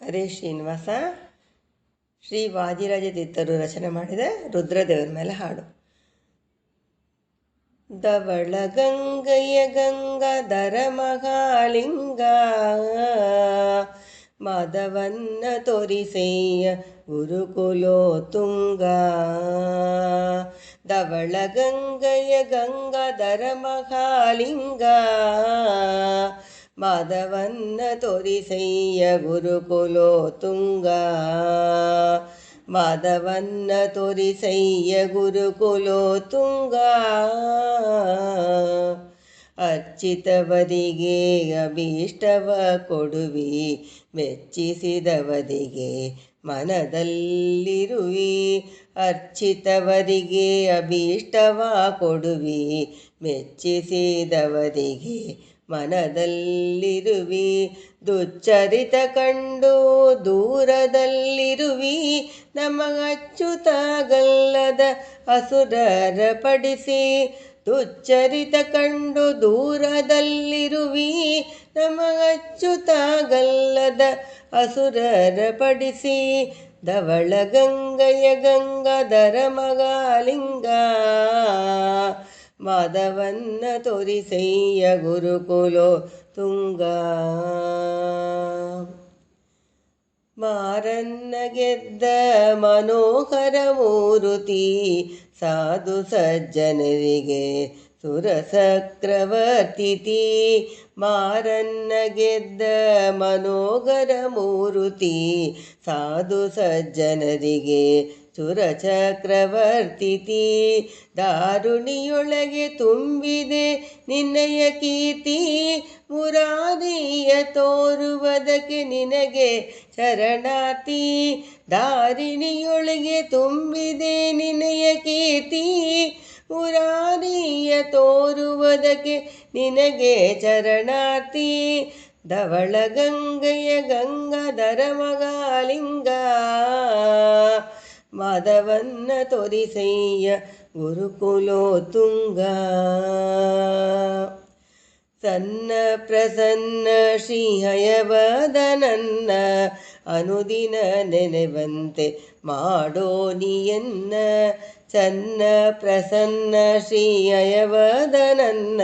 ಹರೇ ಶ್ರೀನಿವಾಸ. ಶ್ರೀ ವಾದಿರಾಜ ತೀರ್ಥರು ರಚನೆ ಮಾಡಿದ ರುದ್ರದೇವರ ಮೇಲೆ ಹಾಡು. ಧವಳ ಗಂಗಯ್ಯ ಗಂಗಾಧರ ಮಹಾಲಿಂಗ, ಮಾಧವನ್ನ ತೋರಿಸೆಯ್ಯ ಗುರುಕುಲೋತುಂಗ. ಧವಳ ಗಂಗಯ್ಯ ಗಂಗಾಧರ ಮಹಾಲಿಂಗ, ಮಾಧವನ್ನ ತೋರಿಸೆಯ್ಯ ಗುರುಕುಲೋತುಂಗ. ಮಾಧವನ್ನ ತೋರಿಸೆಯ್ಯ ಗುರುಕುಲೋತುಂಗ. ಅರ್ಚಿತವರಿಗೆ ಅಭೀಷ್ಟವ ಕೊಡುವಿ, ಮೆಚ್ಚಿಸಿದವರಿಗೆ ಮನದಲ್ಲಿರುವಿ. ಅರ್ಚಿತವರಿಗೆ ಅಭೀಷ್ಟವ ಕೊಡುವಿ, ಮೆಚ್ಚಿಸಿದವರಿಗೆ ಮನದಲ್ಲಿರುವಿ. ದುಚ್ಚರಿತ ಕಂಡು ದೂರದಲ್ಲಿರುವಿ, ನಮಗಚ್ಚುತಾಗಲ್ಲದ ಅಸುರರ ಪಡಿಸಿ. ದುಚ್ಚರಿತ ಕಂಡು ದೂರದಲ್ಲಿರುವಿ, ನಮಗಚ್ಚುತಾಗಲ್ಲದ ಅಸುರರ ಪಡಿಸಿ. ಧವಳ ಗಂಗಯ್ಯ ಗಂಗಾಧರ ಮಹಾಲಿಂಗ, ಮಾಧವನ್ನ ತೋರಿಸೆಯ್ಯ ಗುರುಕುಲೋತುಂಗ. ಮಾರನ್ನ ಗೆದ್ದ ಮನೋಹರ ಮೂರುತಿ, ಸಾಧು ಸಜ್ಜನರಿಗೆ ಸುರಸಕ್ರವರ್ತಿತಿ. ಮಾರನ್ನ ಗೆದ್ದ ಮನೋಹರ ಮೂರುತಿ, ಸಾಧು ಸಜ್ಜನರಿಗೆ ಸುರಚಕ್ರವರ್ತಿತಿ. ದಾರುಣಿಯೊಳಗೆ ತುಂಬಿದೆ ನಿನ್ನಯ ಕೀರ್ತಿ, ಮುರಾರಿಯ ತೋರುವುದಕ್ಕೆ ನಿನಗೆ ಶರಣಾರ್ಥಿ. ದಾರಿಣಿಯೊಳಗೆ ತುಂಬಿದೆ ನಿನ್ನಯ ಕೀರ್ತಿ, ಮುರಾರಿಯ ತೋರುವುದಕ್ಕೆ ನಿನಗೆ ಶರಣಾರ್ಥಿ. ಧವಳ ಗಂಗಯ್ಯ ಗಂಗಾಧರ ಮಹಾಲಿಂಗ, ಮಾಧವನ್ನ ತೋರಿಸೆಯ್ಯ ಗುರುಕುಲೋತುಂಗ. ಸನ್ನ ಪ್ರಸನ್ನ ಶ್ರೀ ಹಯವದನನ್ನ, ಅನುದಿನ ನೆನೆವಂತೆ ಮಾಡೋ ನೀಯನ್ನ. ಸನ್ನ ಪ್ರಸನ್ನ ಶ್ರೀ ಹಯವದನನ್ನ,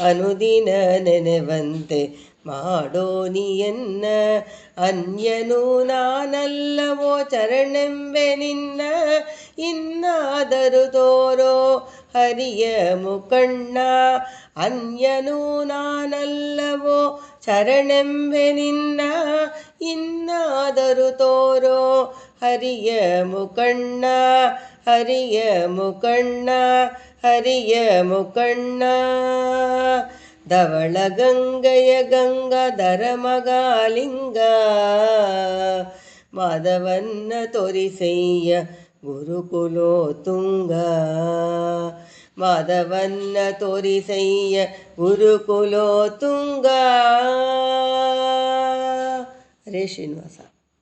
ಅನುದಿನ ನೆನೆವಂತೆ ಮಾಡೋ ನೀಯನ್ನ. ಅನ್ಯನು ನಾನಲ್ಲವೋ ಚರಣೆಂಬೆ ನಿನ್ನ, ಇನ್ನಾದರೂ ತೋರೋ ಹರಿಯ ಮುಖಣ್ಣ. ಅನ್ಯನು ನಾನಲ್ಲವೋ ಶರಣೆಂಬೆ ನಿನ್ನ, ಇನ್ನಾದರೂ ತೋರೋ ಹರಿಯ ಮುಖಣ್ಣ. ಹರಿಯ ಮುಖಣ್ಣ, ಹರಿಯ ಮುಖಣ್ಣ. ಧವಳ ಗಂಗಯ್ಯ ಗಂಗಾಧರ ಮಹಾಲಿಂಗ, ಮಾಧವನ್ನ ತೋರಿಸೆಯ್ಯ ಗುರುಕುಲೋತುಂಗ. ಮಾಧವನ್ನ ತೋರಿಸೆಯ್ಯ ಗುರುಕುಲೋತುಂಗ. ಹರೇ ಶ್ರೀನಿವಾಸ.